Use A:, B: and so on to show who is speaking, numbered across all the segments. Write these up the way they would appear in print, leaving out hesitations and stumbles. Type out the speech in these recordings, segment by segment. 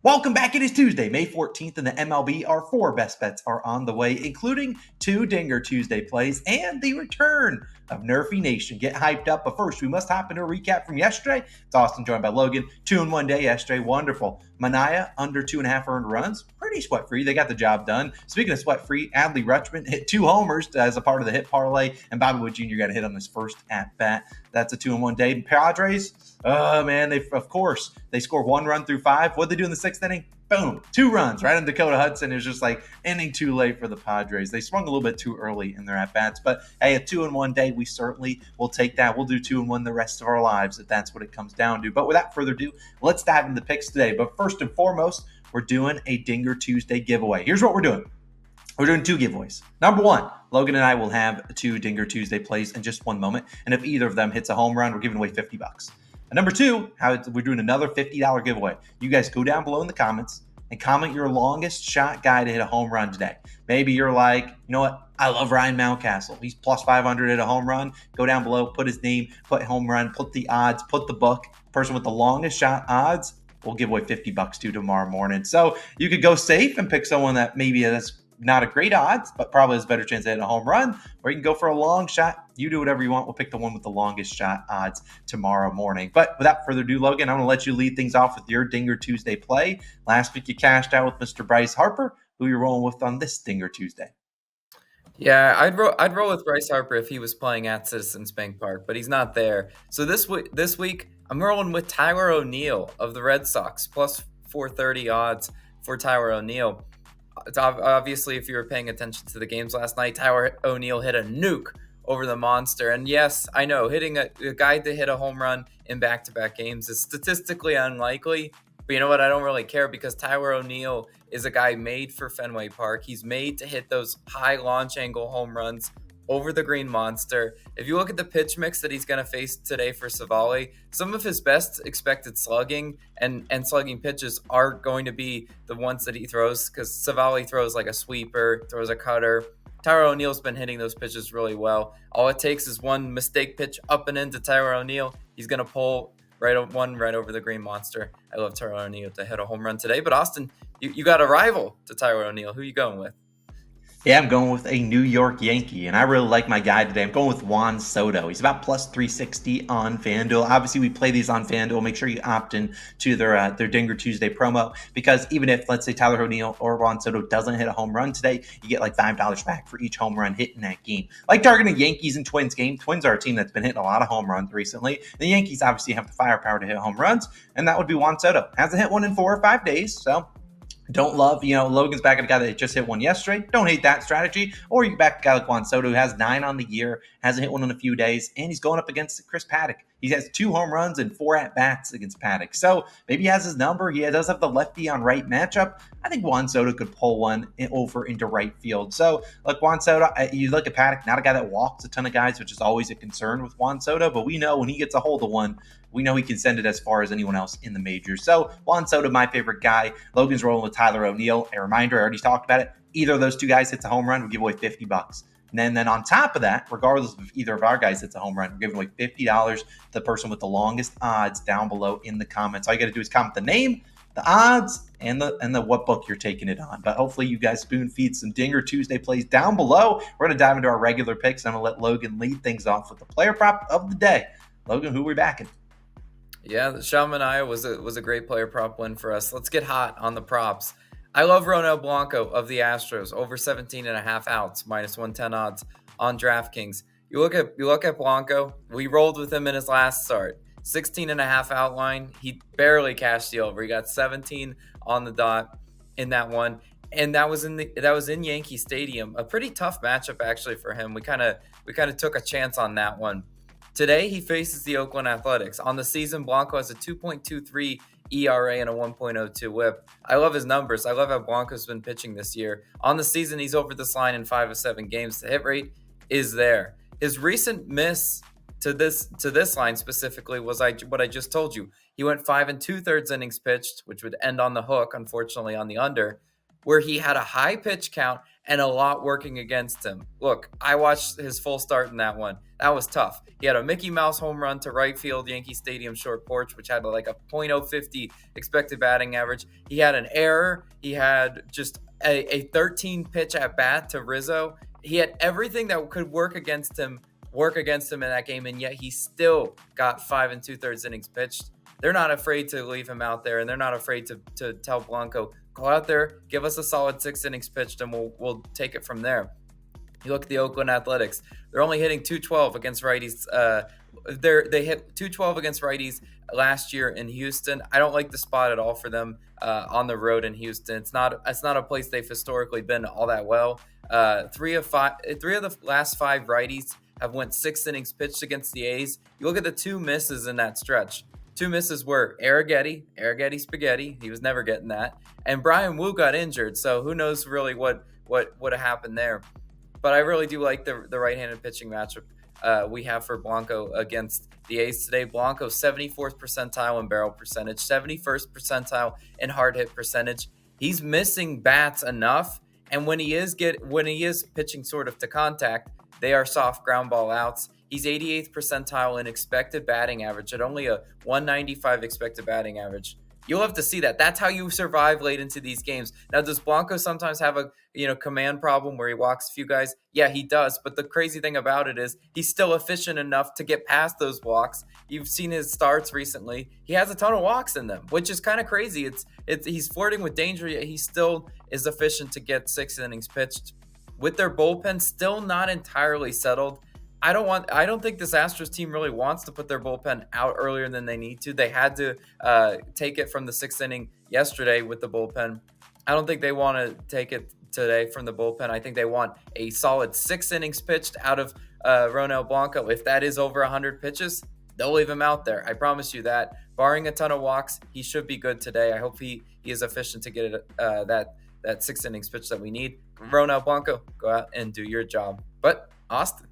A: Welcome back. It is Tuesday, May 14th, and the MLB. Our four best bets are on the way, including two Dinger Tuesday plays and the return of Nerfy Nation. Get hyped up, but first we must hop into a recap from yesterday. It's Austin joined by Logan. 2 in 1 day yesterday. Wonderful. Mania under 2.5 earned runs. Pretty sweat-free. They got the job done. Speaking of sweat-free, Adley Rutschman hit 2 homers as a part of the hit parlay, and Bobby Wood Jr. got a hit on his first at-bat. That's a 2 in 1 day. Padres, man, they score 1 run through 5. What'd they do in the 6th inning? Boom, 2 runs right on Dakota Hudson. It was just like inning too late for the Padres. They swung a little bit too early in their at-bats, but hey, a 2 in 1 day, we certainly will take that. We'll do 2 in 1 the rest of our lives if that's what it comes down to. But without further ado, let's dive into the picks today. But first and foremost, we're doing a Dinger Tuesday giveaway. Here's what we're doing. We're doing 2 giveaways. Number 1, Logan and I will have 2 Dinger Tuesday plays in just 1 moment. And if either of them hits a home run, we're giving away $50. And number 2, we're doing another $50 giveaway. You guys go down below in the comments and comment your longest shot guy to hit a home run today. Maybe you're like, you know what? I love Ryan Mountcastle. He's plus 500 at a home run. Go down below, put his name, put home run, put the odds, put the book. Person with the longest shot odds, we'll give away $50 to tomorrow morning. So you could go safe and pick someone that maybe that's not a great odds, but probably has a better chance of hitting a home run, or you can go for a long shot. You do whatever you want. We'll pick the one with the longest shot odds tomorrow morning. But without further ado, Logan, I'm going to let you lead things off with your Dinger Tuesday play. Last week you cashed out with Mr. Bryce Harper. Who you're rolling with on this Dinger Tuesday?
B: Yeah, I'd roll with Bryce Harper if he was playing at Citizens Bank Park, but he's not there. So this week I'm rolling with Tyler O'Neill of the Red Sox, plus 430 odds for Tyler O'Neill. Obviously, if you were paying attention to the games last night, Tyler O'Neill hit a nuke over the monster. And yes, I know hitting a guy to hit a home run in back-to-back games is statistically unlikely. But you know what? I don't really care because Tyler O'Neill is a guy made for Fenway Park. He's made to hit those high launch angle home runs over the green monster. If you look at the pitch mix that he's going to face today for Savali, some of his best expected slugging and slugging pitches are going to be the ones that he throws, because Savali throws like a sweeper, throws a cutter. Tyler O'Neill's been hitting those pitches really well. All it takes is one mistake pitch up and into Tyler O'Neill. He's going to pull right over the green monster. I love Tyler O'Neill to hit a home run today. But Austin, you got a rival to Tyler O'Neill. Who are you going with?
A: Yeah, I'm going with a New York Yankee, and I really like my guy today. I'm going with Juan Soto. He's about plus 360 on FanDuel. Obviously, we play these on FanDuel. Make sure you opt in to their Dinger Tuesday promo, because even if, let's say, Tyler O'Neill or Juan Soto doesn't hit a home run today, you get like $5 back for each home run hit in that game. Like targeting Yankees and Twins game. Twins are a team that's been hitting a lot of home runs recently. The Yankees obviously have the firepower to hit home runs, and that would be Juan Soto. Hasn't hit one in 4 or 5 days, so don't love, Logan's back at a guy that just hit one yesterday. Don't hate that strategy. Or you can back a guy like Juan Soto, who has 9 on the year, hasn't hit one in a few days, and he's going up against Chris Paddock. He has 2 home runs and 4 at-bats against Paddock. So maybe he has his number. He does have the lefty on right matchup. I think Juan Soto could pull one over into right field. So, look, Juan Soto, you look at Paddock, not a guy that walks a ton of guys, which is always a concern with Juan Soto, but we know when he gets a hold of one, we know he can send it as far as anyone else in the majors. So Juan Soto, my favorite guy. Logan's rolling with Tyler O'Neill. A reminder, I already talked about it. Either of those 2 guys hits a home run, we give away $50. And then on top of that, regardless of either of our guys hits a home run, we're giving away $50 to the person with the longest odds down below in the comments. All you got to do is comment the name, the odds, and the what book you're taking it on. But hopefully you guys spoon feed some Dinger Tuesday plays down below. We're going to dive into our regular picks. I'm going to let Logan lead things off with the player prop of the day. Logan, who are we backing?
B: Yeah, the Shamania was a great player prop win for us. Let's get hot on the props. I love Ronel Blanco of the Astros, over 17.5 outs, minus 110 odds on DraftKings. You look at Blanco. We rolled with him in his last start. 16.5 outline. He barely cashed the over. He got 17 on the dot in that one. And that was in Yankee Stadium. A pretty tough matchup actually for him. We kind of took a chance on that one. Today, he faces the Oakland Athletics. On the season, Blanco has a 2.23 ERA and a 1.02 whip. I love his numbers. I love how Blanco's been pitching this year. On the season, he's over this line in 5 of 7 games. The hit rate is there. His recent miss to this line specifically was what I just told you. He went 5 2/3 innings pitched, which would end on the hook, unfortunately, on the under. where he had a high pitch count and a lot working against him. Look, I watched his full start in that one. That was tough. He had a Mickey Mouse home run to right field, Yankee Stadium short porch, which had like a .050 expected batting average. He had an error. He had just a 13 pitch at bat to Rizzo. He had everything that could work against him in that game, and yet he still got 5 2/3 innings pitched. They're not afraid to leave him out there, and they're not afraid to tell Blanco, go out there, give us a solid 6 innings pitched, and we'll take it from there. You look at the Oakland Athletics; they're only hitting .212 against righties. They hit .212 against righties last year in Houston. I don't like the spot at all for them on the road in Houston. It's not a place they've historically been all that well. 3 of the last 5 righties have went 6 innings pitched against the A's. You look at the 2 misses in that stretch. 2 misses were Arrighetti spaghetti. He was never getting that. And Brian Wu got injured, so who knows really what would have happened there. But I really do like the right-handed pitching matchup we have for Blanco against the A's today. Blanco 74th percentile in barrel percentage, 71st percentile in hard hit percentage. He's missing bats enough, and when he is pitching sort of to contact, they are soft ground ball outs. He's 88th percentile in expected batting average at only a 195 expected batting average. You'll have to see that. That's how you survive late into these games. Now, does Blanco sometimes have a command problem where he walks a few guys? Yeah, he does. But the crazy thing about it is he's still efficient enough to get past those walks. You've seen his starts recently. He has a ton of walks in them, which is kind of crazy. He's flirting with danger, yet he still is efficient to get 6 innings pitched. With their bullpen still not entirely settled, I don't think this Astros team really wants to put their bullpen out earlier than they need to. They had to take it from the 6th inning yesterday with the bullpen. I don't think they want to take it today from the bullpen. I think they want a solid 6 innings pitched out of Ronel Blanco. If that is over 100 pitches, they'll leave him out there. I promise you that. Barring a ton of walks, he should be good today. I hope he is efficient to get it, that 6 innings pitch that we need. Ronel Blanco, go out and do your job. But Austin,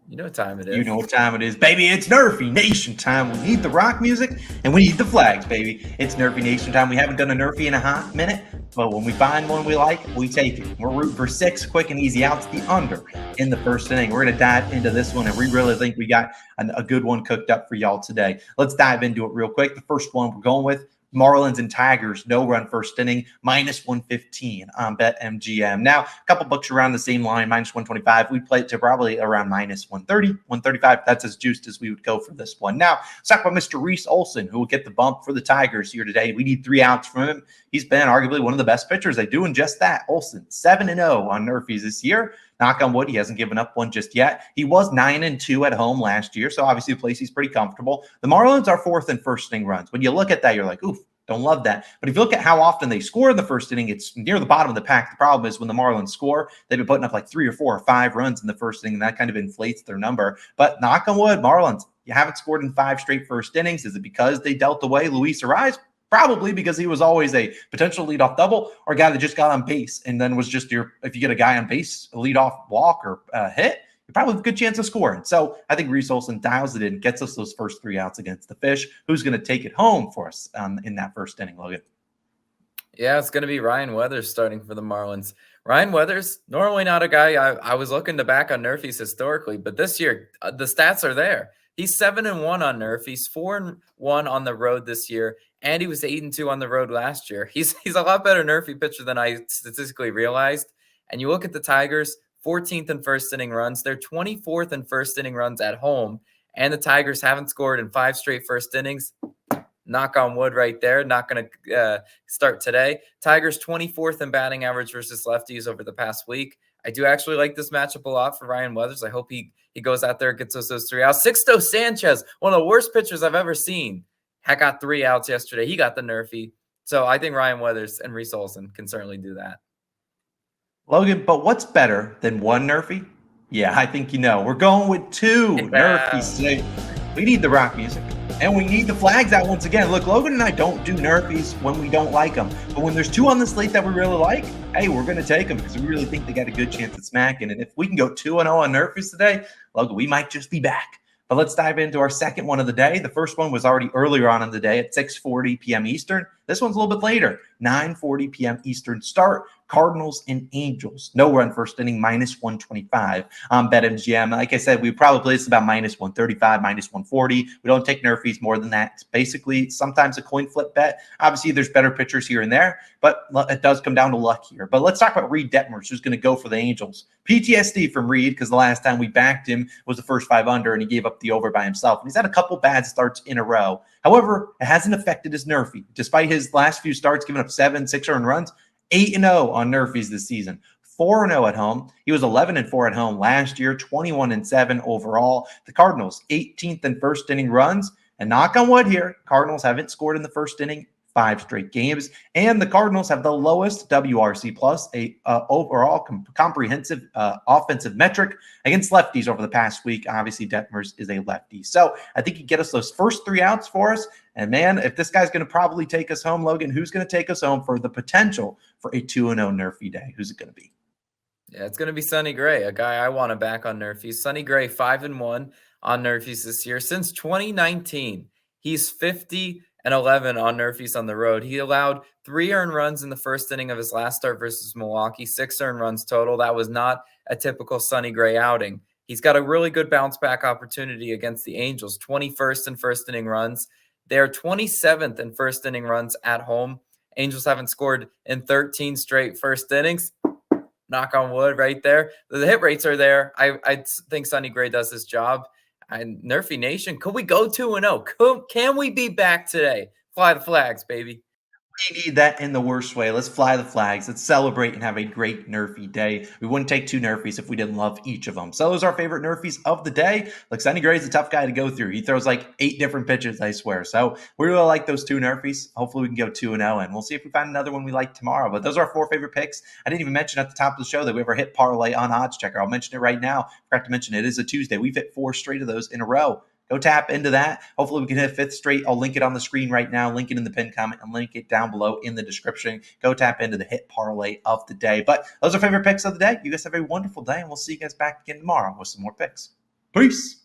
B: you know what time it is.
A: You know what time it is, baby. It's Nerfy Nation time. We need the rock music and we need the flags, baby. It's Nerfy Nation time. We haven't done a Nerfy in a hot minute, but when we find one we like, we take it. We're rooting for 6 quick and easy outs, the under in the first inning. We're going to dive into this one, and we really think we got a good one cooked up for y'all today. Let's dive into it real quick. The first one we're going with, Marlins and Tigers, no run first inning, -115 on BetMGM. Now, a couple books around the same line, -125. We play it to probably around -130, 135. That's as juiced as we would go for this one. Now, let's talk about Mr. Reese Olson, who will get the bump for the Tigers here today. We need 3 outs from him. He's been arguably one of the best pitchers. They doing just that. Olson, 7-0 on Nerfies this year. Knock on wood, he hasn't given up one just yet. He was 9-2 at home last year, so obviously the place he's pretty comfortable. The Marlins are 4th in first inning runs. When you look at that, you're like, oof, don't love that. But if you look at how often they score in the first inning, it's near the bottom of the pack. The problem is when the Marlins score, they've been putting up like 3 or 4 or 5 runs in the first inning, and that kind of inflates their number. But knock on wood, Marlins, you haven't scored in 5 straight first innings. Is it because they dealt away Luis Ariz? Probably because he was always a potential leadoff double or a guy that just got on base and then was just if you get a guy on base, a leadoff walk or a hit, you probably have a good chance of scoring. So I think Reese Olson dials it in, gets us those first 3 outs against the Fish. Who's going to take it home for us in that first inning, Logan?
B: Yeah, it's going to be Ryan Weathers starting for the Marlins. Ryan Weathers, normally not a guy I was looking to back on Nerfies historically, but this year the stats are there. He's 7-1 on Nerf. He's 4-1 on the road this year, and he was 8-2 on the road last year. He's a lot better Nerfy pitcher than I statistically realized. And you look at the Tigers, 14th in first inning runs. They're 24th in first inning runs at home, and the Tigers haven't scored in 5 straight first innings. Knock on wood right there. Not going to start today. Tigers 24th in batting average versus lefties over the past week. I do actually like this matchup a lot for Ryan Weathers. I hope he goes out there and gets those 3 outs. Sixto Sanchez, one of the worst pitchers I've ever seen, got 3 outs yesterday. He got the Nerfy. So I think Ryan Weathers and Reese Olson can certainly do that.
A: Logan, but what's better than 1 Nerfy? Yeah, I think you know. We're going with 2 Nerfies today. We need the rock music, and we need the flags out once again. Look, Logan and I don't do Nerfies when we don't like them. But when there's 2 on the slate that we really like, hey, we're going to take them because we really think they got a good chance at smacking. And if we can go 2-0 on Nerfies today, Logan, we might just be back. But let's dive into our second one of the day. The first one was already earlier on in the day at 6:40 p.m. Eastern. This one's a little bit later, 9:40 p.m. Eastern start. Cardinals and Angels. No run first inning, minus 125 on BetMGM. Like I said, we probably play this about minus 135, minus 140. We don't take Nerfies more than that. It's basically sometimes a coin flip bet. Obviously, there's better pitchers here and there, but it does come down to luck here. But let's talk about Reed Detmers, who's going to go for the Angels. PTSD from Reed, because the last time we backed him was the first 5 under, and he gave up the over by himself. And he's had a couple bad starts in a row. However, it hasn't affected his Nerfy. Despite his last few starts giving up 6 earned runs, 8-0 on Nerfies this season. 4-0 at home. He was 11-4 at home last year, 21-7 overall. The Cardinals, 18th in first inning runs. And knock on wood here, Cardinals haven't scored in the first inning 5 straight games. And the Cardinals have the lowest WRC plus, a overall comprehensive offensive metric against lefties over the past week. Obviously, Detmers is a lefty. So I think you get us those first 3 outs for us. And man, if this guy's going to probably take us home, Logan, who's going to take us home for the potential for a 2-0 Nerfy day? Who's it going to be?
B: Yeah, it's going to be Sonny Gray, a guy I want to back on Nerfies. Sonny Gray, 5-1 on Nerfies this year. Since 2019, he's 50-11 on Nerfies on the road. He allowed 3 earned runs in the first inning of his last start versus Milwaukee, 6 earned runs total. That was not a typical Sonny Gray outing. He's got a really good bounce back opportunity against the Angels, 21st in first inning runs. They're 27th in first inning runs at home. Angels haven't scored in 13 straight first innings. Knock on wood right there. The hit rates are there. I think Sonny Gray does his job. And Nerfy Nation, could we go 2-0? Can we be back today? Fly the flags, baby.
A: We need that in the worst way. Let's fly the flags. Let's celebrate and have a great Nerfy day. We wouldn't take 2 Nerfies if we didn't love each of them. So those are our favorite Nerfies of the day. Look, Sonny Gray's a tough guy to go through. He throws like 8 different pitches, I swear. So we really like those 2 Nerfies. Hopefully we can go 2-0, and we'll see if we find another one we like tomorrow. But those are our 4 favorite picks. I didn't even mention at the top of the show that we ever hit Parlay on Odds Checker. I'll mention it right now. Forgot to mention it is a Tuesday. We've hit 4 straight of those in a row. Go tap into that. Hopefully we can hit a 5th straight. I'll link it on the screen right now, link it in the pinned comment, and link it down below in the description. Go tap into the hit parlay of the day. But those are favorite picks of the day. You guys have a wonderful day, and we'll see you guys back again tomorrow with some more picks. Peace.